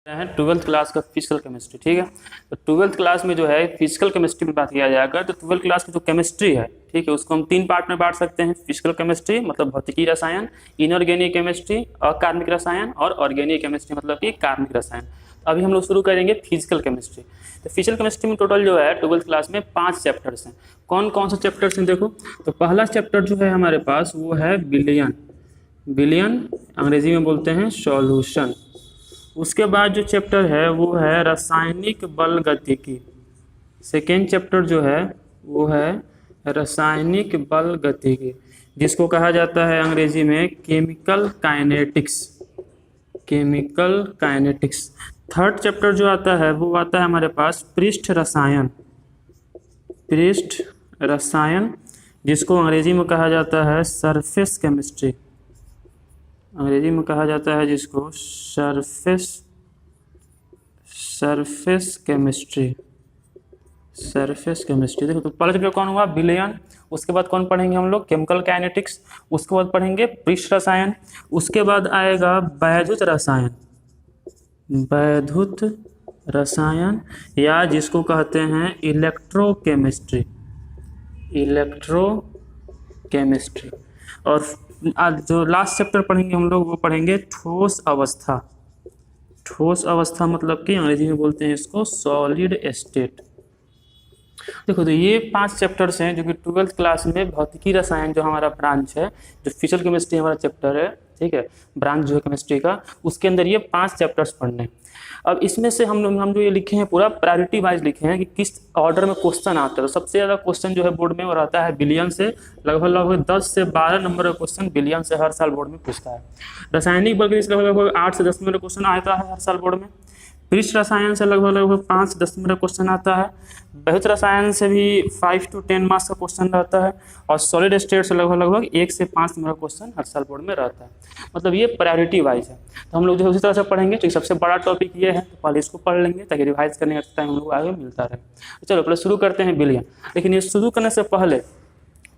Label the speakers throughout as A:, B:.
A: है 12th class का physical chemistry. ठीक है, तो 12th क्लास में जो है फिजिकल केमिस्ट्री में बात किया जाएगा। तो 12th क्लास की जो केमिस्ट्री है, ठीक है, उसको हम 3 पार्ट में बांट सकते हैं। फिजिकल केमिस्ट्री मतलब भौतिकी रसायन, इनऑर्गेनिक केमिस्ट्री अकार्बनिक रसायन, और ऑर्गेनिक केमिस्ट्री मतलब कि कार्बनिक रसायन। अभी हम लोग शुरू करेंगे फिजिकल केमिस्ट्री। तो फिजिकल केमिस्ट्री में टोटल जो है 12th क्लास में 5 चैप्टर्स हैं। कौन कौन से चैप्टर्स हैं देखो, तो पहला चैप्टर जो है हमारे पास वो है विलयन। विलयन अंग्रेजी में बोलते हैं सॉल्यूशन। उसके बाद जो चैप्टर है वो है रासायनिक बल गतिकी। सेकेंड चैप्टर जो है वो है रासायनिक बल गतिकी, जिसको कहा जाता है अंग्रेजी में chemical kinetics. Chemical kinetics. Third chapter जो आता है वो आता है हमारे पास पृष्ठ रसायन। पृष्ठ रसायन, जिसको अंग्रेजी में कहा जाता है सरफेस केमिस्ट्री। अंग्रेजी में कहा जाता है जिसको सरफेस केमिस्ट्री। Surface chemistry. देखो तो पहला चैप्टर कौन हुआ, विलयन। उसके बाद कौन पढ़ेंगे हम लोग, केमिकल काइनेटिक्स। उसके बाद पढ़ेंगे पृष्ठ रसायन। उसके बाद आएगा वैद्युत रसायन। वैद्युत रसायन, या जिसको कहते हैं इलेक्ट्रोकेमिस्ट्री। इलेक्ट्रोकेमिस्ट्री। और आज जो लास्ट चैप्टर पढ़ेंगे हम लोग वो पढ़ेंगे ठोस अवस्था। ठोस अवस्था मतलब कि अंग्रेजी में बोलते हैं इसको सॉलिड स्टेट। देखो तो ये 5 चैप्टर्स हैं जो कि 12th क्लास में भौतिकी रसायन जो हमारा ब्रांच है, जो फिजिकल केमिस्ट्री हमारा चैप्टर है, ठीक है, ब्रांच जो है केमिस्ट्री का, उसके अंदर ये 5 चैप्टर्स पढ़ने हैं। अब इसमें से हम जो ये लिखे हैं पूरा प्रायोरिटी वाइज लिखे हैं कि किस ऑर्डर में क्वेश्चन आता है। तो सबसे ज़्यादा क्वेश्चन जो है बोर्ड में और आता है विलयन से। लगभग 10 से 12 नंबर का क्वेश्चन विलयन से हर साल बोर्ड में पूछता है। रासायनिक बल के लगभग 8 से 10 नंबर का क्वेश्चन आता है हर साल बोर्ड में। पृष्ठ रसायन से लगभग 5 से 10 नंबर का क्वेश्चन आता है। वैद्युत रसायन से भी 5 to 10 मार्क्स का क्वेश्चन रहता है। और सॉलिड स्टेट से लगभग 1 से 5 नंबर का क्वेश्चन हर साल बोर्ड में रहता है। मतलब ये प्रायोरिटी वाइज है। तो हम लोग जो है उसी तरह से पढ़ेंगे। तो सबसे बड़ा टॉपिक ये है, तो पहले इसको पढ़ लेंगे ताकि रिवाइज करने का टाइम हम लोग आगे मिलता रहे। तो चलो पहले शुरू करते हैं विलयन। लेकिन ये शुरू करने से पहले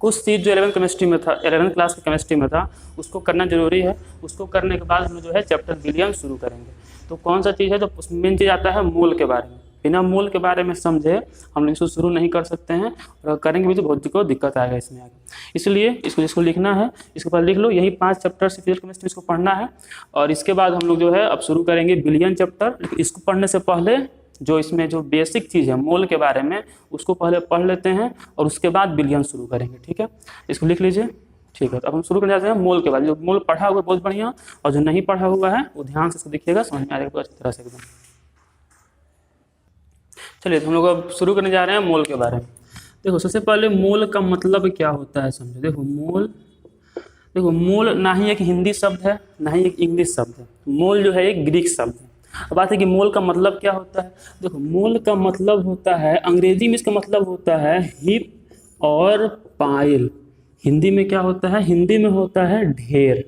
A: कुछ चीज़ जो 11th केमिस्ट्री में था, 11th क्लास की केमिस्ट्री में था, उसको करना जरूरी है। उसको करने के बाद हम जो है चैप्टर विलयन शुरू करेंगे। तो कौन सा चीज़ है, तो मेन चीज़ आता है मोल के बारे में। बिना मोल के बारे में समझे हम लोग इसको शुरू नहीं कर सकते हैं, और करेंगे भी तो बहुत को दिक्कत आएगा इसमें आगे। इसलिए इसको लिखना है, इसके बाद लिख लो, यही 5 चैप्टर से फिजिकल केमिस्ट्री इसको पढ़ना है। और इसके बाद हम लोग जो है अब शुरू करेंगे विलयन चैप्टर। लेकिन इसको पढ़ने से पहले जो इसमें जो बेसिक चीज़ है मोल के बारे में, उसको पहले पढ़ लेते हैं और उसके बाद विलयन शुरू करेंगे। ठीक है, इसको लिख लीजिए। ठीक है, तो अब हम शुरू करने जाते हैं मोल के बाद। जो मोल पढ़ा हुआ है बहुत बढ़िया, और जो नहीं पढ़ा हुआ है वो ध्यान से इसको देखिएगा, समझ में आ जाएगा अच्छी तरह से एकदम। चलिए, तो हम लोग अब शुरू करने जा रहे हैं मोल के बारे में। देखो सबसे पहले मोल का मतलब क्या होता है समझो। देखो मोल ना ही एक हिंदी शब्द है ना ही एक इंग्लिश शब्द है। मोल जो है एक ग्रीक शब्द है। अब बात है कि मोल का मतलब क्या होता है। देखो मोल का मतलब होता है, अंग्रेजी में इसका मतलब होता है हिप और पाइल। हिंदी में क्या होता है, हिंदी में होता है ढेर।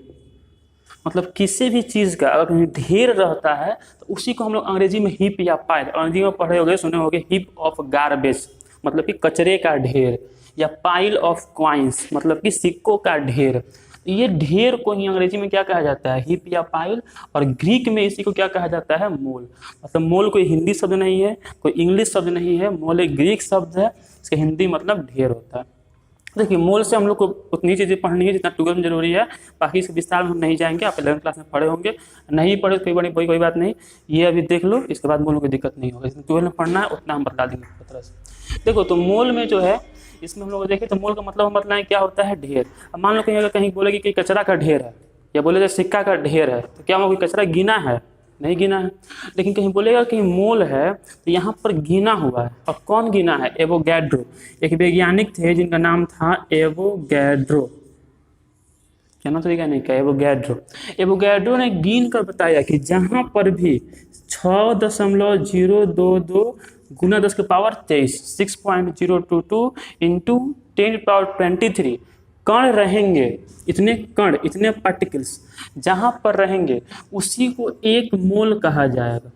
A: मतलब किसी भी चीज़ का अगर कहीं ढेर रहता है तो उसी को हम लोग अंग्रेजी में हिप या पाइल, अंग्रेजी में पढ़े होंगे सुने होंगे हिप ऑफ गार्बेज मतलब कि कचरे का ढेर, या पाइल ऑफ क्वाइंस मतलब कि सिक्कों का ढेर। ये ढेर को ही अंग्रेजी में क्या कहा जाता है, हिप या पाइल। और ग्रीक में इसी को क्या कहा जाता है, मोल। मतलब मोल कोई हिंदी शब्द नहीं है, कोई इंग्लिश शब्द नहीं है, मोल एक ग्रीक शब्द है। इसका हिंदी मतलब ढेर होता है। देखिए मोल से हम लोग को उतनी चीज़ें पढ़नी है जितना 12th में जरूरी है। बाकी इसके विस्तार में हम नहीं जाएंगे, आप 11th क्लास में पढ़े होंगे। नहीं पढ़े तो कोई बात नहीं, ये अभी देख लो, इसके बाद मोल में कोई दिक्कत नहीं होगा। जितना 12th में पढ़ना है उतना हम बता देंगे पूरी तरह से। देखो तो मोल में जो है, इसमें हम लोग देखें तो मोल का मतलब क्या होता है, ढेर। अब मान लो कहीं अगर कहीं बोलेगी कि कचरा का ढेर है, या बोले सिक्का का ढेर है, तो क्या कोई कचरा गिना है, नहीं गिना है। लेकिन कहीं बोलेगा कि मोल है तो यहाँ पर गिना हुआ है। और कौन गिना है, एवोगैड्रो। एक वैज्ञानिक थे जिनका नाम था एवोगैड्रो। क्या नाम था, नहीं क्या, एवोगैड्रो। एवोगैड्रो ने गिन कर बताया कि जहाँ पर भी 6.022 गुना 10 की पावर 23 6.022 इंटू 10⁻23 कण रहेंगे, इतने कण, इतने पार्टिकल्स जहाँ पर रहेंगे उसी को एक मोल कहा जाएगा।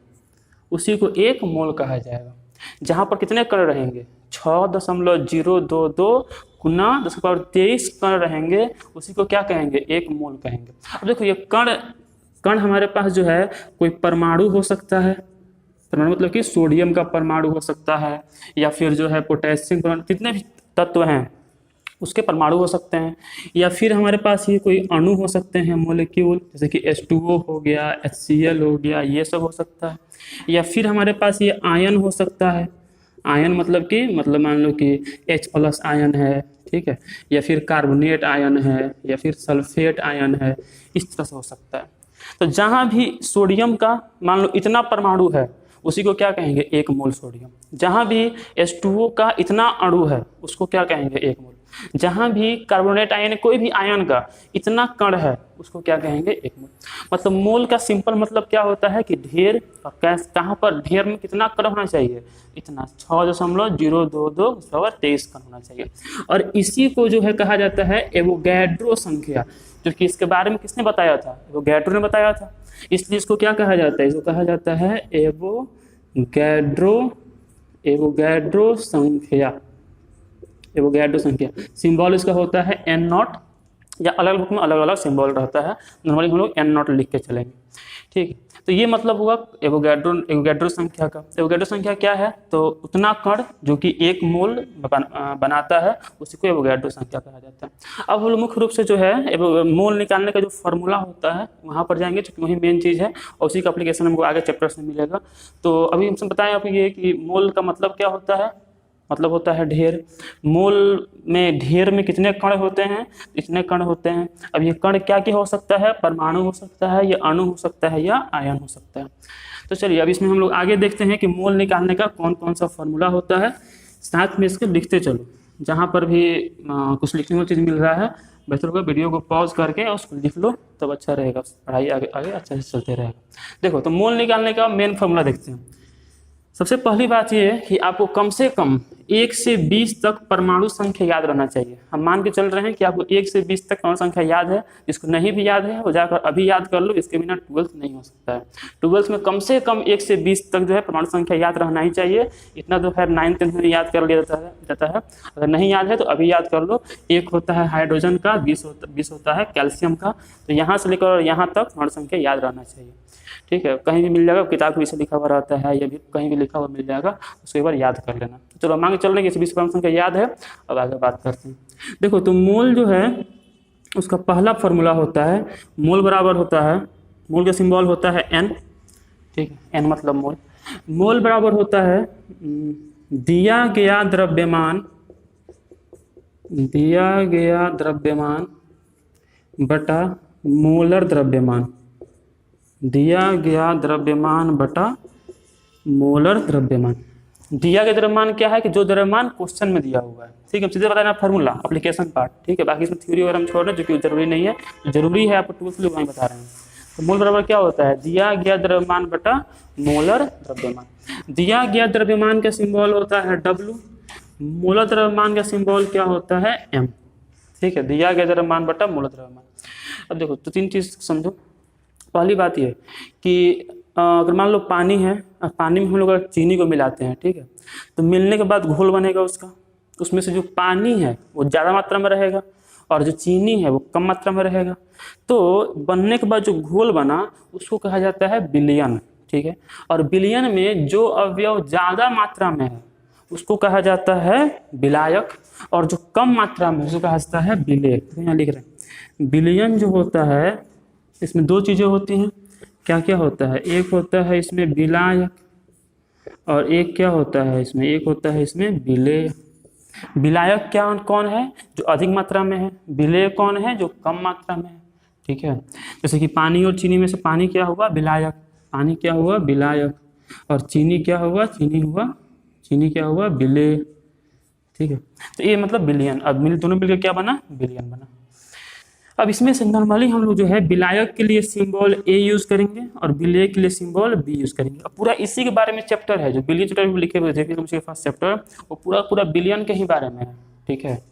A: उसी को एक मोल कहा जाएगा। जहाँ पर कितने कण रहेंगे, 6.022 गुना 10⁻23 कण रहेंगे, उसी को क्या कहेंगे, एक मोल कहेंगे। अब देखो ये कण कण हमारे पास जो है कोई परमाणु हो सकता है, परमाणु मतलब कि सोडियम का परमाणु हो सकता है, या फिर जो है पोटेशियम परमाणु, जितने भी तत्व हैं उसके परमाणु हो सकते हैं, या फिर हमारे पास ये कोई अणु हो सकते हैं, मोलिक्यूल, जैसे कि H2O हो गया, HCl हो गया, ये सब हो सकता है। या फिर हमारे पास ये आयन हो सकता है, आयन मतलब कि मतलब मान लो कि H+ आयन है, ठीक है, या फिर कार्बोनेट आयन है, या फिर सल्फेट आयन है, इस तरह से हो सकता है। तो जहाँ भी सोडियम का मान लो इतना परमाणु है उसी को क्या कहेंगे, 1 मोल सोडियम। जहाँ भी H2O का इतना अणु है उसको क्या कहेंगे, 1 मोल। जहाँ भी कार्बोनेट आयन, कोई भी आयन का इतना कण है उसको क्या कहेंगे, 1 मोल। मतलब मोल का सिंपल मतलब क्या होता है कि ढेर, और कहाँ पर ढेर में कितना कण होना चाहिए, इतना 6.022 कण होना चाहिए। और इसी को जो है कहा जाता है एवोगैड्रो संख्या, जो कि इसके बारे में किसने बताया था, एवोगैड्रो ने बताया था। इसलिए इसको क्या कहा जाता है, इसको कहा जाता है एवोगैड्रो संख्या। एवोगैड्रो संख्या सिंबल इसका होता है N0, या अलग अलग बुक में अलग अलग सिंबल रहता है, नॉर्मली हम लोग N0 लिख के चलेंगे, ठीक है। तो ये मतलब हुआ एवोगैड्रो संख्या का। एवोगैड्रो संख्या क्या है, तो उतना कण जो कि 1 मोल बनाता है उसी को एवोगैड्रो संख्या कहा जाता है। अब हम लोग मुख्य रूप से जो है मोल निकालने का जो फॉर्मूला होता है वहाँ पर जाएंगे, क्योंकि वही मेन चीज़ है, और उसी का एप्लीकेशन हमको आगे चैप्टर से मिलेगा। तो अभी हमसे बताएं आप ये कि मोल का मतलब क्या होता है, मतलब होता है ढेर। मोल में ढेर में कितने कण होते हैं, इतने कण होते हैं। अब ये कण क्या क्या हो सकता है, परमाणु हो सकता है, या अणु हो सकता है, या आयन हो सकता है। तो चलिए अब इसमें हम लोग आगे देखते हैं कि मोल निकालने का कौन कौन सा फॉर्मूला होता है, साथ में इसके लिखते चलो। जहाँ पर भी कुछ लिखने वाली चीज़ मिल रहा है बेहतर होगा वीडियो को पॉज करके और उसको लिख लो, तब अच्छा रहेगा, पढ़ाई आगे आगे अच्छा से चलते रहेगा। देखो तो मोल निकालने का मेन फॉर्मूला देखते हैं। सबसे पहली बात यह है कि आपको कम से कम 1 से 20 तक परमाणु संख्या याद रहना चाहिए। हम मान के चल रहे हैं कि आपको 1 से 20 तक परमाणु संख्या याद है। जिसको नहीं भी याद है वो जाकर अभी याद कर लो, इसके बिना 12th नहीं हो सकता है। 12th में कम से कम 1 से 20 तक जो है परमाणु संख्या याद रहना ही चाहिए। इतना तो खैर 9th 10th में याद कर लिया जाता है। अगर नहीं याद है तो अभी याद कर लो। 1 होता है हाइड्रोजन का, 20 होता है कैल्शियम का। तो यहाँ से लेकर यहाँ तक परमाणु संख्या याद रहना चाहिए, ठीक है। कहीं भी मिल जाएगा, किताब में इसे लिखा हुआ रहता है, या भी कहीं भी लिखा हुआ मिल जाएगा, उसको एक बार याद कर लेना। चलो मांगे चल रहे हैं कि 20 परमाणु संख्या याद है। अब आगे बात करते हैं। देखो तो मोल जो है उसका पहला फॉर्मूला होता है, मोल बराबर होता है, मोल का सिंबल होता है N, ठीक है, N मतलब मोल। मोल बराबर होता है दिया गया द्रव्यमान बटा मोलर द्रव्यमान, दिया गया द्रव्यमान बटा मोलर द्रव्यमान। दिया गया द्रव्यमान क्या है कि जो द्रव्यमान क्वेश्चन में दिया हुआ है, ठीक है। सीधे बताना फॉर्मूला, एप्लीकेशन पार्ट, ठीक है। बाकी इसमें थ्योरी वगैरह हम छोड़ रहे हैं जो कि जरूरी नहीं है, जरूरी है आपको 12th वहीं बता रहे हैं। तो मोल बराबर क्या होता है, दिया गया द्रव्यमान बटा मोलर द्रव्यमान। दिया गया द्रव्यमान का सिंबल होता है W, मोलर द्रव्यमान का सिंबल क्या होता है M, ठीक है। दिया गया द्रव्यमान बटा मोलर द्रव्यमान। अब देखो तो 3 चीज़ समझो। पहली बात ये कि अगर मान लो पानी है, पानी में हम लोग अगर चीनी को मिलाते हैं, ठीक है, तो मिलने के बाद घोल बनेगा उसका। उसमें से जो पानी है वो ज़्यादा मात्रा में रहेगा और जो चीनी है वो कम मात्रा में रहेगा। तो बनने के बाद जो घोल बना उसको कहा जाता है विलयन, ठीक है। और विलयन में जो अवयव ज़्यादा मात्रा में है उसको कहा जाता है विलायक, और जो कम मात्रा में उसको कहा जाता है विलेय। तो यहाँ लिख रहे हैं विलयन जो होता है इसमें 2 चीज़ें होती हैं। क्या क्या होता है, एक होता है इसमें विलायक, और एक क्या होता है इसमें, एक होता है इसमें विलेय। विलायक क्या कौन है, जो अधिक मात्रा में है। विलेय कौन है, जो कम मात्रा में है, ठीक है। जैसे कि पानी और चीनी में से पानी क्या हुआ, विलायक। पानी क्या हुआ, विलायक। और चीनी क्या हुआ, चीनी क्या हुआ, विलेय, ठीक है। तो ये मतलब विलयन। अब दोनों मिलकर क्या बना, विलयन बना। अब इसमें से नॉर्मली हम लोग जो है विलायक के लिए सिंबल A यूज़ करेंगे और विलेय के लिए सिंबल B यूज़ करेंगे। अब पूरा इसी के बारे में चैप्टर है, जो बिलियन चैप्टर में लिखे हुए थे उसके फर्स्ट चैप्टर, वो पूरा बिलियन के ही बारे में है, ठीक है।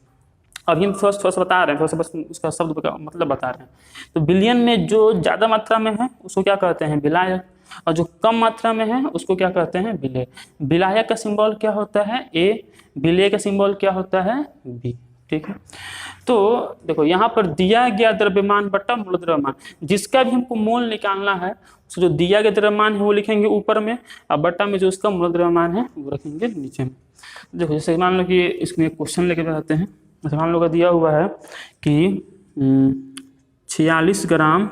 A: अभी हम फर्स्ट बता रहे हैं, थोड़ा सा बस उसका शब्द का मतलब बता रहे हैं। तो बिलियन में जो ज़्यादा मात्रा में है उसको क्या कहते हैं, विलायक, और जो कम मात्रा में है उसको क्या कहते हैं, विलेय। विलायक का सिंबल क्या होता है A, विलेय का सिंबल क्या होता है B, ठीक है। तो देखो यहाँ पर दिया गया द्रव्यमान बटा मूल द्रव्यमान, जिसका भी हमको मोल निकालना है उसको जो दिया गया द्रव्यमान है वो लिखेंगे ऊपर में, और बटा में जो उसका मूल द्रव्यमान है वो रखेंगे नीचे में। देखो जैसे मान लो कि इसमें क्वेश्चन लेके आते हैं, जैसे मान लो का दिया हुआ है कि 46 ग्राम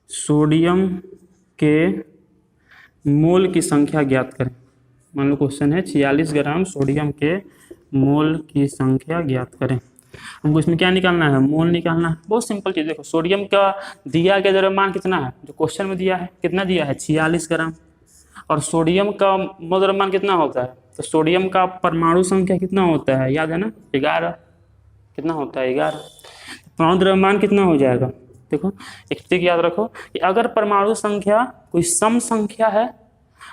A: सोडियम के मोल की संख्या ज्ञात करें। मान लो क्वेश्चन है 46 ग्राम सोडियम के मोल की संख्या ज्ञात करें। हमको इसमें क्या निकालना है, मोल निकालना है। बहुत सिंपल चीज़, देखो सोडियम का दिया गया द्रव्यमान कितना है, जो क्वेश्चन में दिया है कितना दिया है 46 ग्राम, और सोडियम का मोल द्रव्यमान कितना होता है, तो सोडियम का परमाणु संख्या कितना होता है, याद है ना 11, कितना होता है 11। परमाणु द्रव्यमान कितना हो जाएगा, देखो एक चीज याद रखो कि अगर परमाणु संख्या कोई सम संख्या है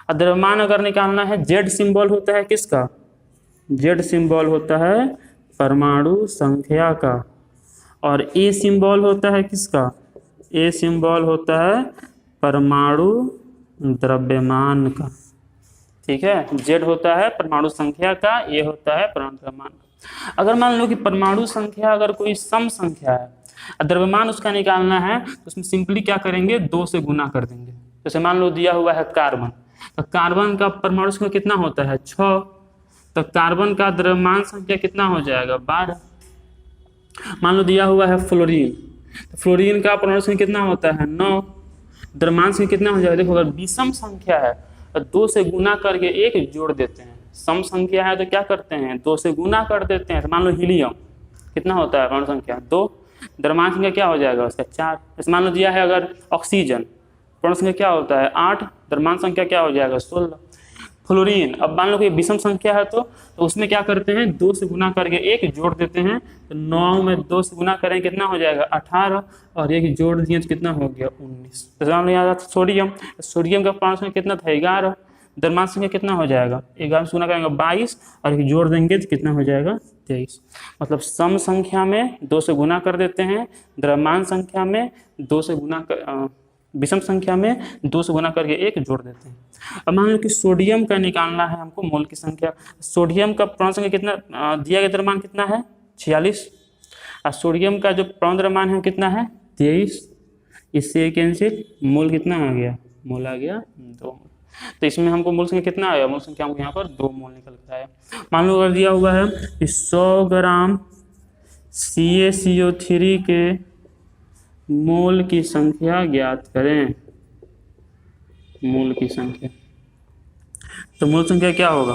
A: और द्रव्यमान अगर निकालना है, जेड सिंबल होता है किसका, जेड सिंबल होता है परमाणु संख्या का, और ए सिंबल होता है किसका, ए सिंबल होता है परमाणु द्रव्यमान का। ठीक है, जेड होता है परमाणु संख्या का, ए होता है परमाणु द्रव्यमान का। अगर मान लो कि परमाणु संख्या अगर कोई सम संख्या है, द्रव्यमान उसका निकालना है, तो उसमें सिंपली क्या करेंगे 2 से गुना कर देंगे। जैसे मान लो दिया हुआ है कार्बन, तो कार्बन का परमाणु संख्या कितना होता है 6, तो कार्बन का द्रव्यमान संख्या कितना हो जाएगा 12। मान लो दिया हुआ है फ्लोरीन, तो फ्लोरीन का परमाणु संख्या कितना होता है 9, द्रव्यमान संख्या कितना हो जाएगा, देखो अगर विषम संख्या है तो 2 से गुना करके 1 जोड़ देते हैं, सम संख्या है तो क्या करते हैं 2 से गुना कर देते हैं। तो मान लो हीलियम कितना होता है परमाणु संख्या 2, द्रव्यमान संख्या क्या हो जाएगा उसका 4। जैसे मान लो दिया है अगर ऑक्सीजन, परमाणु संख्या क्या होता है 8, द्रव्यमान संख्या क्या हो जाएगा 16। फ्लोरीन, अब मान लो कि विषम संख्या है तो उसमें क्या करते हैं 2 से गुना करके 1 जोड़ देते हैं, तो 9 में 2 से गुना करें कितना हो जाएगा 18, और 1 जोड़ दिए तो कितना हो गया 19। तो मान लो यहाँ सोडियम, सोडियम का परमाणु संख्या कितना था 11, द्रव्यमान संख्या कितना हो जाएगा 11 से गुना करेंगे 22, और 1 जोड़ देंगे तो कितना हो जाएगा 23। मतलब सम संख्या में 2 से गुना कर देते हैं, द्रव्यमान संख्या में 2 से गुना कर, विषम संख्या में 2 से गुना करके 1 जोड़ देते हैं। अब मान लो कि सोडियम का निकालना है हमको मोल की संख्या, सोडियम का परमाणु संख्या कितना दिया गया द्रव्यमान कितना है 46, और सोडियम का जो परमाणु द्रव्यमान है कितना है 23, इससे कैंसिल, मोल कितना आ गया, मोल आ गया 2। तो इसमें हमको मोल संख्या कितना आया, मोल संख्या हमको यहाँ पर 2 मोल निकल कर आया। मान लो अगर दिया हुआ है कि 100 ग्राम CaCO3 के मोल की संख्या ज्ञात करें, मोल की संख्या, तो मोल संख्या क्या होगा,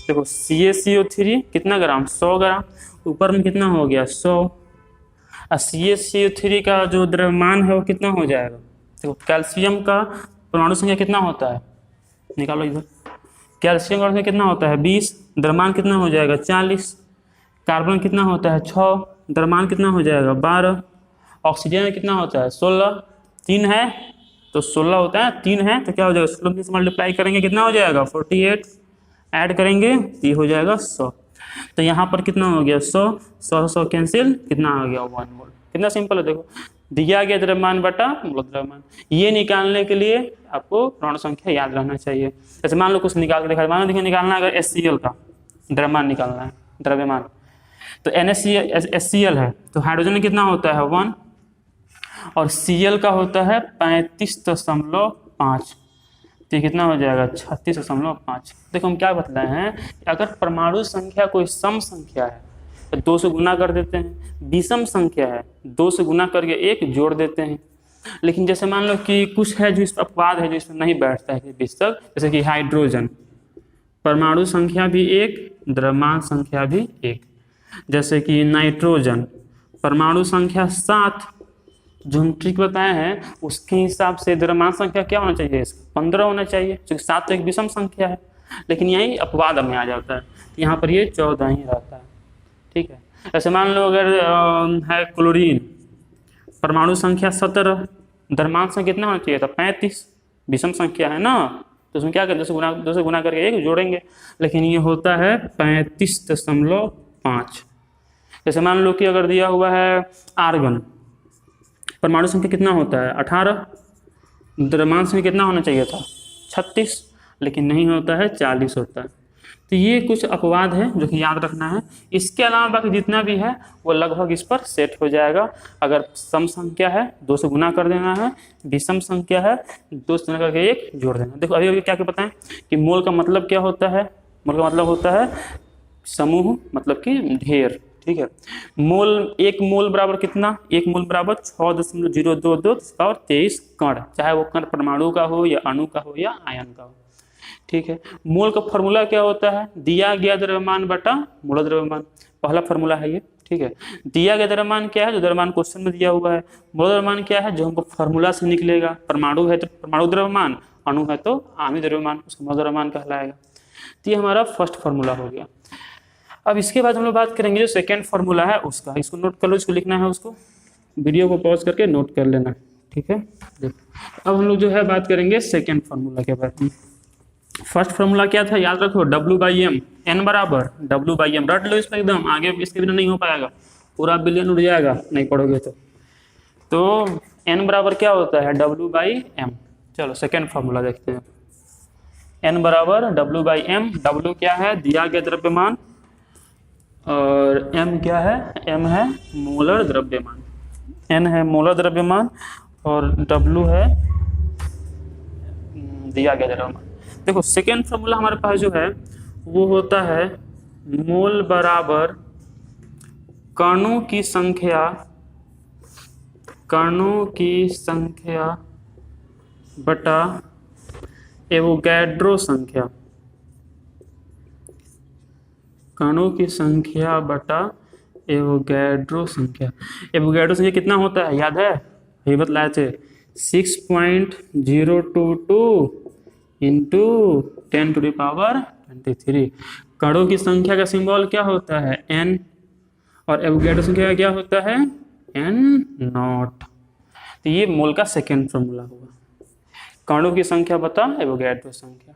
A: देखो CaCO3 कितना ग्राम 100 ग्राम, ऊपर में कितना हो गया 100, और CaCO3 का जो द्रव्यमान है वो कितना हो जाएगा, देखो कैल्शियम का परमाणु संख्या कितना होता है, निकालो इधर, कैल्शियम का कितना होता है 20, द्रव्यमान कितना हो जाएगा 40, कार्बन कितना होता है 6, द्रव्यमान कितना हो जाएगा 12, ऑक्सीजन में कितना होता है 16, 3 है तो 16 होता है, 3 है तो क्या हो जाएगा 16 से मल्टीप्लाई करेंगे कितना हो जाएगा 48, ऐड करेंगे तो ये हो जाएगा 100। तो यहाँ पर कितना हो गया 100 कैंसिल, कितना आ गया 1 मोल। कितना सिंपल है, देखो दिया गया द्रव्यमान बटा मूल द्रव्यमान, ये निकालने के लिए आपको परमाणु संख्या याद रहना चाहिए। जैसे मान लो कुछ निकाल के देखा, मान लो देखिए निकालना है अगर HCl का द्रव्यमान निकालना है, द्रव्यमान तो NaCl है तो हाइड्रोजन में कितना होता है 1, और Cl का होता है 35.5, तो ये कितना हो जाएगा 36.5। देखो हम क्या बतलाए हैं कि अगर परमाणु संख्या कोई सम संख्या है तो 2 से गुना कर देते हैं, विषम संख्या है 2 से गुना करके 1 जोड़ देते हैं। लेकिन जैसे मान लो कि कुछ है जो इस अपवाद है जो इसमें नहीं बैठता है बेशक, जैसे कि हाइड्रोजन परमाणु संख्या भी 1, द्रव्यमान संख्या भी 1, जैसे कि नाइट्रोजन परमाणु संख्या 7, जो हम ट्रिक बताए हैं उसके हिसाब से द्रव्यमान संख्या क्या होना चाहिए, इसका 15 होना चाहिए, क्योंकि 7 तो एक विषम संख्या है, लेकिन यही अपवाद में आ जाता है, तो यहाँ पर ये 14 ही रहता है। ठीक है, ऐसे मान लो अगर है क्लोरीन परमाणु संख्या 17, द्रव्यमान संख्या कितना होना चाहिए था 35, विषम संख्या है ना, तो उसमें क्या करें 2 से गुना करके 1 जोड़ेंगे, लेकिन ये होता है 35.5। जैसे मान लो कि अगर दिया हुआ है आर्गन परमाणु संख्या कितना होता है 18, द्रव्यमान संख्या कितना होना चाहिए था 36, लेकिन नहीं होता है 40 होता है। तो ये कुछ अपवाद है जो कि याद रखना है। इसके अलावा बाकी जितना भी है वो लगभग इस पर सेट हो जाएगा। अगर सम संख्या है 2 से गुना कर देना है, विषम संख्या है 2 से गुना करके 1 जोड़ देना। देखो अभी अभी क्या क्या बताएं कि मोल का मतलब क्या होता है। मोल का मतलब होता है समूह, मतलब कि ढेर। ठीक है, मोल, एक मोल बराबर कितना, एक मोल बराबर 6.022 कण, चाहे वो कण परमाणु का हो या अणु का हो या आयन का हो। ठीक है, मोल का फॉर्मूला क्या होता है, दिया गया द्रव्यमान बटा मोल द्रव्यमान, पहला फॉर्मूला है ये। ठीक है, दिया गया द्रव्यमान क्या है, जो द्रव्यमान क्वेश्चन में दिया हुआ है। मोल द्रव्यमान क्या है, जो हमको फॉर्मूला से निकलेगा। परमाणु है तो परमाणु द्रव्यमान, अणु है तो आणविक द्रव्यमान, उसका मोल द्रव्यमान कहलाएगा। तो ये हमारा फर्स्ट फॉर्मूला हो गया। अब इसके बाद हम लोग बात करेंगे जो सेकेंड फॉर्मूला है उसका। इसको नोट कर लो, इसको लिखना है, उसको वीडियो को पॉज करके नोट कर लेना। ठीक है, देखो अब हम लोग जो है बात करेंगे सेकेंड फॉर्मूला के बारे में। फर्स्ट फॉर्मूला क्या था, याद रखो, W/m, n बराबर W/m, रट लो इसमें एकदम, आगे इसके बिना नहीं हो पाएगा, पूरा बिलियन उड़ जाएगा नहीं पढ़ोगे तो n बराबर क्या होता है, W/m। चलो सेकेंड फॉर्मूला देखते हैं। n बराबर W/m, W क्या है, दिया गया द्रव्यमान, और m क्या है, m है मोलर द्रव्यमान, n है मोलर द्रव्यमान और W है दिया गया द्रव्यमान। देखो सेकेंड फॉर्मूला हमारे पास जो है वो होता है मोल बराबर कणों की संख्या, कणों की संख्या बटा एवोगैड्रो संख्या, कणों की संख्या बटा एवोगैड्रो संख्या। एवोगैड्रो संख्या कितना होता है, याद है, ये बतलाए थे, 6.022 इंटू 10⁻23। कणों की संख्या का सिंबल क्या होता है, n, और एवोगैड्रो संख्या का क्या होता है, n0। तो ये मोल का सेकेंड फॉर्मूला हुआ, कणों की संख्या बता एवोगैड्रो संख्या।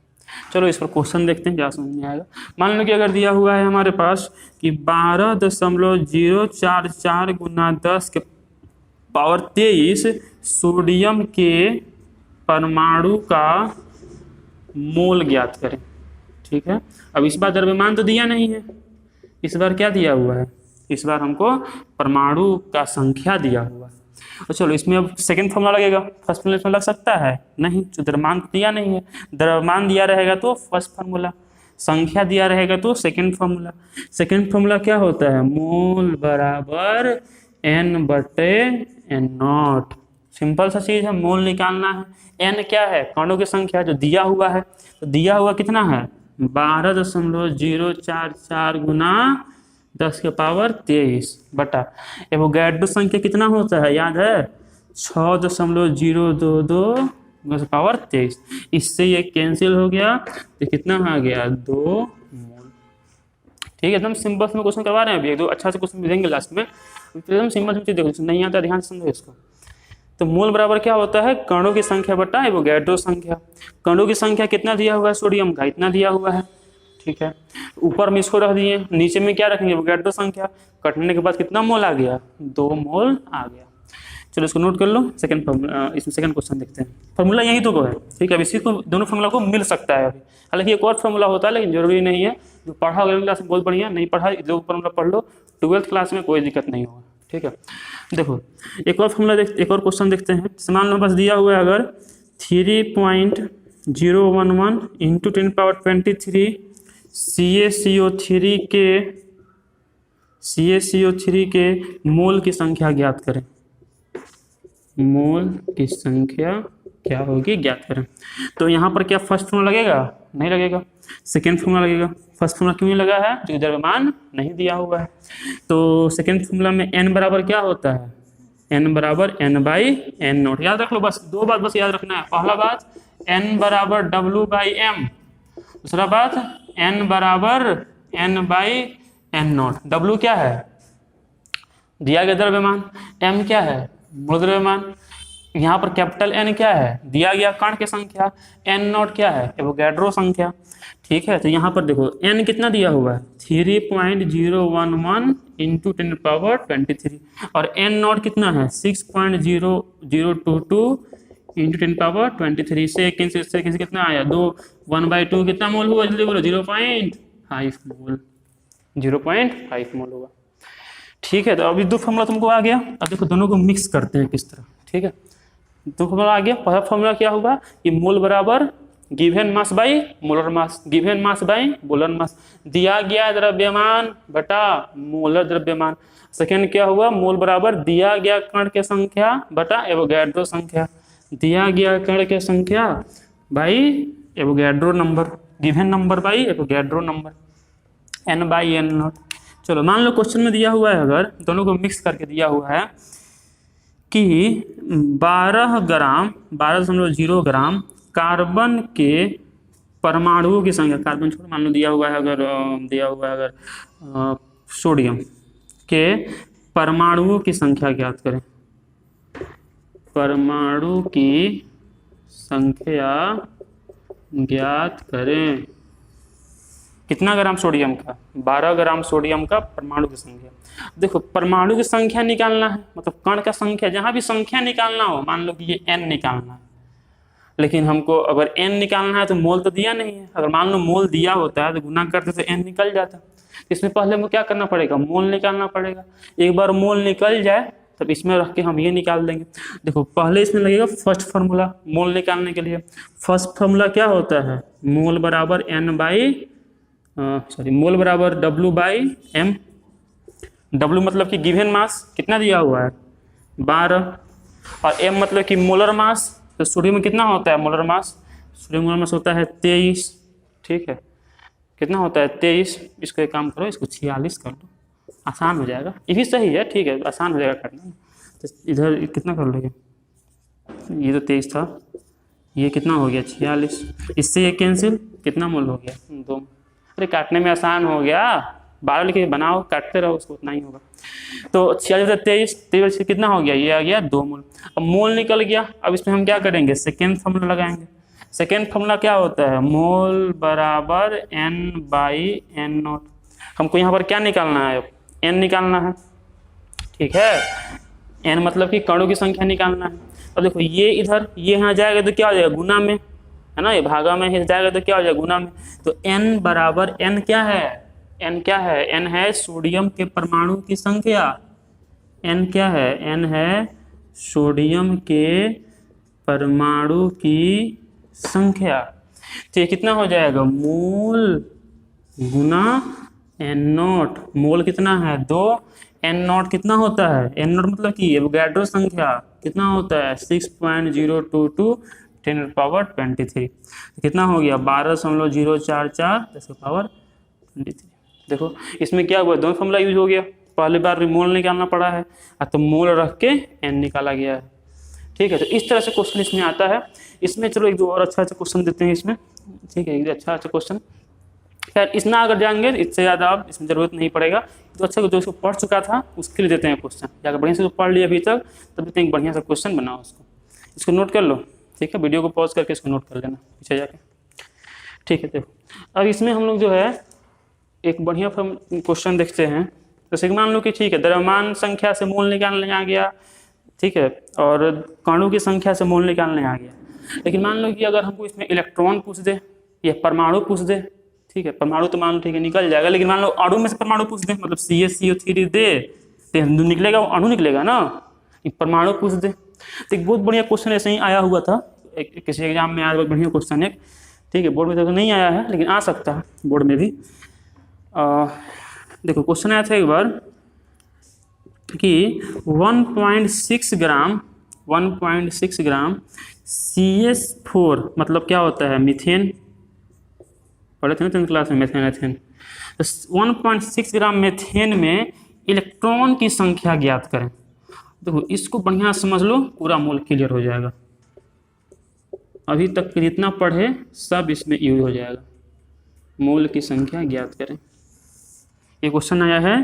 A: चलो इस पर क्वेश्चन देखते हैं क्या समझ में आएगा। मान लो कि अगर दिया हुआ है हमारे पास कि 12.044 गुना 10 के पावर 23 सोडियम के परमाणु का मोल ज्ञात करें। ठीक है, अब इस बार द्रव्यमान तो दिया नहीं है, इस बार क्या दिया हुआ है, इस बार हमको परमाणु का संख्या दिया हुआ है। और चलो इसमें अब सेकंड फॉर्मूला लगेगा, फर्स्ट फॉर्मूला लग सकता है नहीं, जो द्रव्यमान दिया नहीं है, द्रव्यमान दिया रहेगा तो फर्स्ट फार्मूला, संख्या दिया रहेगा तो सेकंड फार्मूला। सेकंड फार्मूला क्या होता है, मोल बराबर n/n0। सिंपल सा चीज है, मोल निकालना है। n क्या है, कणों की संख्या जो दिया हुआ है, तो दिया हुआ कितना है 12.044 गुना 10 के पावर 23 बटा एवोगैड्रो संख्या कितना होता है, याद है 6.022 10 पावर 23। इससे ये कैंसिल हो गया तो कितना आ गया 2 मोल। ठीक है, एकदम सिंपल में क्वेश्चन करवा रहे हैं, अभी एक दो अच्छा से क्वेश्चन देंगे लास्ट में, एकदम सिंपल चीज देखो, नहीं आता ध्यान से समझो इसको। तो मोल बराबर क्या होता है, कणों की संख्या बटा एवोगैड्रो संख्या। कणों की संख्या कितना दिया हुआ है, सोडियम का इतना दिया हुआ है। ठीक है, ऊपर में इसको रख दिए, नीचे में क्या रखेंगे, एवोगैड्रो संख्या। कटने के बाद कितना मोल आ गया, 2 मोल आ गया। चलो इसको नोट कर लो। सेकंड फॉर्मूला, इसमें सेकंड क्वेश्चन देखते हैं। फॉर्मूला यही तो है। ठीक है, अब इसी को दोनों फॉर्मूला को मिल सकता है अभी, हालांकि एक और फॉर्मूला होता है लेकिन जरूरी नहीं है। जो पढ़ा होगा क्लास में बहुत बढ़िया, नहीं पढ़ा जो फॉर्मूला पढ़ लो, 12th क्लास में कोई दिक्कत नहीं होगा। ठीक है, देखो एक और फॉर्मूला एक और क्वेश्चन देखते हैं। मान लो बस दिया हुआ है अगर 3.011 इंटू 10⁻23 CaCO3 के मोल की संख्या ज्ञात करें। मोल की संख्या क्या होगी ज्ञात करें। तो यहाँ पर क्या फर्स्ट फॉर्मूला लगेगा, नहीं लगेगा, सेकेंड फॉर्मूला लगेगा। फर्स्ट फॉर्मूला क्यों नहीं लगा है, क्योंकि द्रव्यमान नहीं दिया हुआ है। तो सेकेंड फॉर्मूला में n बराबर क्या होता है, n बराबर n/n0। याद रख लो, बस 2 बात बस याद रखना है। पहला बात n बराबर W/m, दूसरा बात n बराबर n/n0। W क्या है, दिया गया द्रव्यमान, m क्या है मोल द्रव्यमान, यहाँ पर कैपिटल N क्या है, दिया गया कण की संख्या, n0 क्या है एवोगैड्रो संख्या। ठीक है, तो यहाँ पर देखो n कितना दिया हुआ है 3.011 इंटू 10⁻23 और n0 कितना है 6.0022 इंटू 10⁻23 से किसी कितना आया 2 1/2 कितना मोल हुआ, जल्दी बोलो 0.2 0.5 मोल, 0.5 मोल होगा। ठीक है, तो अभी दो फॉर्मूला तुमको आ गया। अब देखो दोनों को मिक्स करते हैं किस तरह। ठीक है, दो फॉर्मूला आ गया। पहला फॉर्मूला क्या होगा कि मोल बराबर given mass by molar mass, given mass by molar mass, दिया गया द्रव्यमान बटा मोलर द्रव्यमान। सेकेंड क्या हुआ, मोल बराबर दिया गया कण की संख्या बटा एवोगैड्रो संख्या, दिया गया कण की संख्या by Avogadro number, given number by Avogadro number, n by n not. चलो मान लो क्वेश्चन में दिया हुआ है, अगर दोनों को मिक्स करके दिया हुआ है कि 12 ग्राम 12.0 ग्राम कार्बन के परमाणुओं की संख्या, कार्बन छोड़ मान लो दिया हुआ है अगर सोडियम के परमाणुओं की संख्या ज्ञात करें, परमाणु की संख्या ज्ञात करें। कितना ग्राम सोडियम का, 12 ग्राम सोडियम का परमाणु की संख्या। देखो परमाणु की संख्या निकालना है, मतलब कण का संख्या, जहां भी संख्या निकालना हो, मान लो कि ये n निकालना है, लेकिन हमको अगर n निकालना है तो मोल तो दिया नहीं है। अगर मान लो मोल दिया होता है तो गुना करते तो n निकल जाता। इसमें पहले हमको क्या करना पड़ेगा, मोल निकालना पड़ेगा। एक बार मोल निकल जाए तब इसमें रख के हम ये निकाल देंगे। देखो पहले इसमें लगेगा फर्स्ट फार्मूला मोल निकालने के लिए। फर्स्ट फार्मूला क्या होता है, मोल बराबर मोल बराबर W बाई M। W मतलब कि गिवन मास कितना दिया हुआ है 12, और M मतलब कि मोलर मास। तो सोडियम में कितना होता है molar mass, sodium molar mass होता है 23। ठीक है, कितना होता है 23। इसको एक काम करो, इसको 46 कर दो, आसान हो जाएगा। ये भी सही है, ठीक है, आसान हो जाएगा करना। तो इधर कितना कर लोगे, ये तो 23 था, ये कितना हो गया 46, इससे ये कैंसिल, कितना मोल हो गया 2। अरे काटने में आसान हो गया, 12 लिखे बनाओ, काटते रहो, उसको उतना ही होगा। तो 46 से 23 से कितना हो गया, ये आ गया 2 मोल। अब मोल निकल गया, अब इसमें हम क्या करेंगे, सेकेंड फार्मूला लगाएंगे। सेकेंड फार्मूला क्या होता है, मोल बराबर n बाई n नॉट। हमको यहाँ पर क्या निकालना है, n निकालना है। ठीक है, n मतलब कि कणों की संख्या निकालना है। अब देखो ये इधर ये यहाँ जाएगा तो क्या हो जाएगा, गुना में है ना, ये भागा में है, जाएगा तो क्या हो जाएगा, गुना में। तो n बराबर n क्या है, n क्या है, n है सोडियम के परमाणु की संख्या। n क्या है, n है सोडियम के परमाणु की संख्या। तो ये कितना हो जाएगा, मोल गुना n नॉट। मोल कितना है 2, n नॉट कितना होता है, n नॉट मतलब कि एवोगैड्रो संख्या कितना होता है 6.022 10⁻23। कितना हो गया 12.044 10⁻23। देखो इसमें क्या हुआ, दोनों फॉर्मूला यूज हो गया। पहली बार मोल निकालना पड़ा है, तो मोल रख के n निकाला गया है। ठीक है, तो इस तरह से क्वेश्चन इसमें आता है। इसमें चलो एक दो और अच्छा क्वेश्चन देते हैं इसमें। ठीक है, एक अच्छा क्वेश्चन। खैर इतना अगर जाएंगे इससे ज़्यादा अब इसमें ज़रूरत नहीं पड़ेगा। तो अच्छा जो इसको पढ़ चुका था उसके लिए देते हैं क्वेश्चन, जाकर बढ़िया से पढ़ लिया अभी तक, तब देते हैं बढ़िया सा क्वेश्चन बनाओ उसको। इसको नोट कर लो, ठीक है, वीडियो को पॉज करके इसको नोट कर लेना पीछे जाके। ठीक है, देखो अब इसमें हम लोग जो है एक बढ़िया क्वेश्चन देखते हैं। जैसे कि मान लो कि ठीक है, द्रव्यमान संख्या से मोल निकालने आ गया, ठीक है, और कणों की संख्या से मोल निकालने आ गया। लेकिन मान लो कि अगर हमको इसमें इलेक्ट्रॉन पूछ दे या परमाणु पूछ दे, ठीक है, परमाणु तो मान लो ठीक है निकल जाएगा, लेकिन मान लो अणु में से परमाणु पूछ दे, मतलब CaCO3 दे तो निकलेगा, अणु निकलेगा ना, परमाणु पूछ दे। तो एक बहुत बढ़िया क्वेश्चन ऐसे ही आया हुआ था किसी एग्जाम में, आया बढ़िया क्वेश्चन है। ठीक है, बोर्ड में तो नहीं आया है लेकिन आ सकता है बोर्ड में भी। देखो क्वेश्चन आया था एक बार कि 1.6 ग्राम CH4 मतलब क्या होता है, मीथेन। पढ़े थे ना 10th क्लास में मीथेन। तो 1.6 ग्राम मीथेन में इलेक्ट्रॉन की संख्या ज्ञात करें। देखो इसको बढ़िया समझ लो, पूरा मोल क्लियर हो जाएगा। अभी तक के जितना पढ़े सब इसमें यूज हो जाएगा। मोल की संख्या ज्ञात करें। ये क्वेश्चन आया है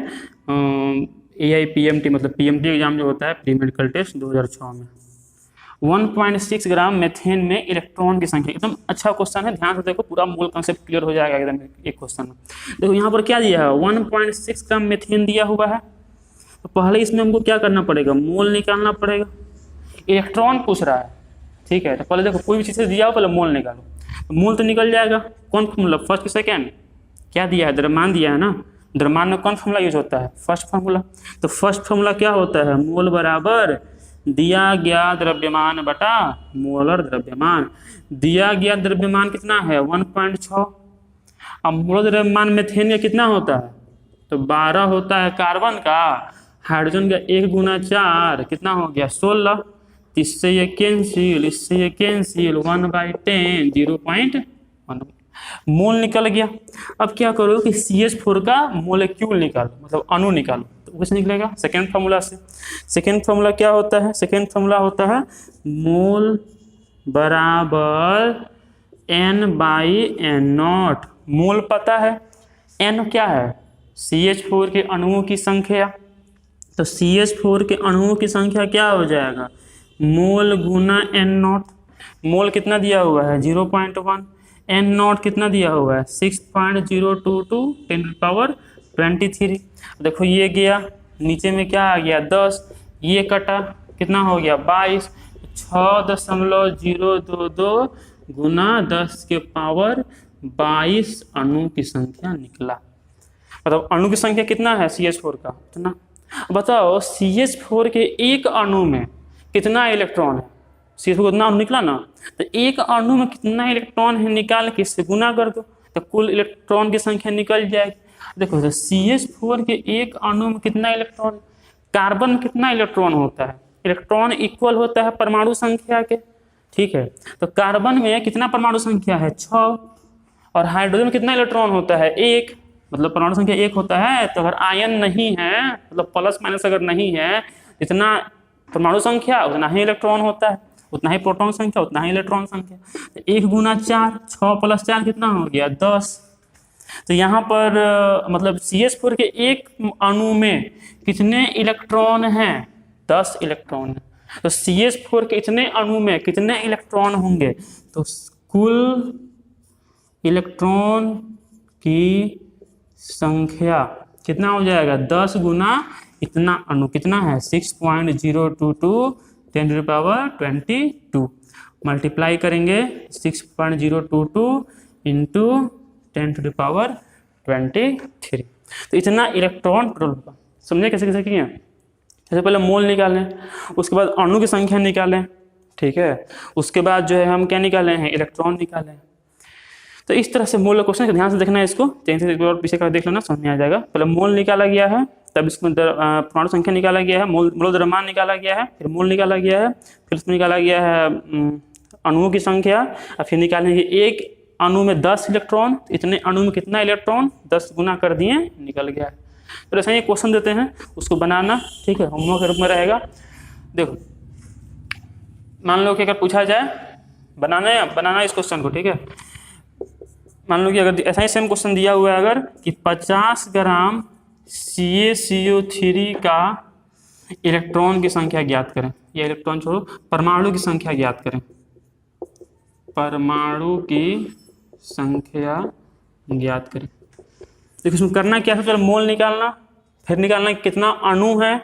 A: AIPMT मतलब PMT एग्जाम जो होता है प्री मेडिकल टेस्ट 2006 में। 1.6 ग्राम मेथेन में इलेक्ट्रॉन की संख्या, एकदम अच्छा क्वेश्चन है, ध्यान से देखो, पूरा मूल कंसेप्ट क्लियर हो जाएगा एकदम एक क्वेश्चन में। देखो यहाँ पर क्या दिया है, 1.6 ग्राम मेथेन दिया हुआ है। तो पहले इसमें हमको क्या करना पड़ेगा, मोल निकालना पड़ेगा। इलेक्ट्रॉन पूछ रहा है, ठीक है, तो पहले देखो कोई भी चीज़ से दिया हो पहले मोल निकालो। तो मोल तो निकल जाएगा, कौन मतलब फर्स्ट की सेकेंड, क्या दिया है, द्रव्यमान दिया है ना। द्रव्यमान में कौन फॉर्मूला यूज होता है, फर्स्ट फार्मूला। तो फर्स्ट फार्मूला क्या होता है, मोल बराबर दिया गया द्रव्यमान बटा मोलर द्रव्यमान। दिया गया द्रव्यमान कितना है 1.6। अब मोलर द्रव्यमान मीथेन का कितना होता है, तो 12 होता है कार्बन का, हाइड्रोजन का 1 गुना 4 कितना हो गया 16। इससे ये कैंसिल, इससे ये कैंसिल, 1/10 0.1 मोल निकल गया। अब क्या करो कि CH4 का मोलेक्यूल निकालो, मतलब अणु निकालो। तो कैसे निकलेगा, सेकेंड फार्मूला से। सेकेंड फार्मूला क्या होता है, सेकेंड फार्मूला होता है मोल बराबर N/N0। मोल पता है, N क्या है, CH4 के अणुओं की संख्या। तो CH4 के अणुओं की संख्या क्या हो जाएगा, मोल गुना N0। मोल कितना दिया हुआ है 0.1, N0 कितना दिया हुआ है 6.022 10⁻23। देखो ये गया, नीचे में क्या आ गया 10, ये कटा कितना हो गया 22, 6.022 गुना 10⁻22 अणु की संख्या निकला। मतलब अणु की संख्या कितना है CH4 का इतना। बताओ CH4 के एक अणु में कितना इलेक्ट्रॉन है, CH4 कितना अणु निकला ना, तो एक अणु में कितना इलेक्ट्रॉन है निकाल के इससे गुना कर दो तो कुल इलेक्ट्रॉन की संख्या निकल जाएगी। देखो तो CH4 के एक अणु में कितना इलेक्ट्रॉन, कार्बन में कितना इलेक्ट्रॉन होता है, इलेक्ट्रॉन इक्वल होता है परमाणु संख्या के, ठीक है। तो कार्बन में कितना परमाणु संख्या है 6, और हाइड्रोजन में कितना इलेक्ट्रॉन होता है 1, मतलब परमाणु संख्या 1 होता है। तो अगर आयन नहीं है, मतलब प्लस माइनस अगर नहीं है, इतना परमाणु संख्या उतना ही इलेक्ट्रॉन होता है, उतना ही प्रोटॉन संख्या उतना ही इलेक्ट्रॉन संख्या। तो 1 गुना 4, 6 + 4 कितना हो गया 10। तो यहाँ पर मतलब CH4 के एक अणु में कितने इलेक्ट्रॉन हैं 10 इलेक्ट्रॉन है। तो CH4 के इतने अणु में कितने इलेक्ट्रॉन होंगे, तो कुल इलेक्ट्रॉन की संख्या कितना हो जाएगा 10 गुना इतना अणु कितना है 6.022 10⁻22 मल्टीप्लाई करेंगे 6.022 इंटू 10⁻23। तो इतना इलेक्ट्रॉन टोटल होगा। समझे कैसे कैसे किए, जैसे पहले मोल निकालें, उसके बाद अणु की संख्या निकालें, ठीक है। उसके बाद जो है हम क्या निकाले हैं, इलेक्ट्रॉन निकाले। तो इस तरह से मोल क्वेश्चन ध्यान से देखना है, इसको चेंज से एक बार पीछे कर देख लेना, समझ में आ जाएगा। पहले मोल निकाला गया है, तब इसमें परमाणु संख्या निकाला गया है, मोल द्रव्यमान निकाला गया है, फिर मोल निकाला गया है, फिर उसमें निकाला गया है अणुओं की संख्या, और फिर निकालेंगे एक अणु में 10 इलेक्ट्रॉन, इतने अणु में कितना इलेक्ट्रॉन 10 गुना कर दिए निकल गया है। तो ऐसा ही क्वेश्चन देते हैं, उसको बनाना, ठीक है, होमवर्क के रूप में रहेगा। देखो मान लो कि अगर पूछा जाए बनाना इस क्वेश्चन को, ठीक है। मान लो कि अगर ऐसा ही सेम क्वेश्चन दिया हुआ है अगर कि 50 ग्राम CaCO3 का इलेक्ट्रॉन की संख्या ज्ञात करें, या इलेक्ट्रॉन छोड़ो परमाणु की संख्या ज्ञात करें, परमाणु की संख्या ज्ञात करें। देखो इसमें करना क्या है, पहले मोल निकालना, फिर निकालना कितना अणु है,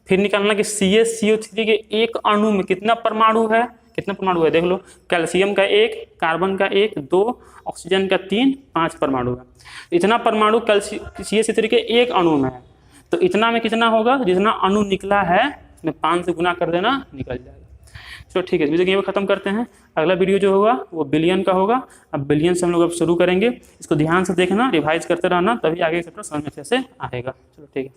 A: फिर निकालना कि CaCO3 के एक अणु में कितना परमाणु है, कितना परमाणु है देख लो, कैल्शियम का 1, कार्बन का 1, 2, ऑक्सीजन का 3, 5 परमाणु है। इतना परमाणु CaCO3 के एक अणु में है, तो इतना में कितना होगा, जितना अणु निकला है उसमें 5 से गुना कर देना, निकल जाएगा। चलो ठीक है, इस वीडियो को यहीं पर खत्म करते हैं। अगला वीडियो जो होगा वो बिलियन का होगा। अब बिलियन से हम लोग अब शुरू करेंगे, इसको ध्यान से देखना, रिवाइज करते रहना, तभी आगे चैप्टर समझ में अच्छे से आएगा। चलो ठीक है।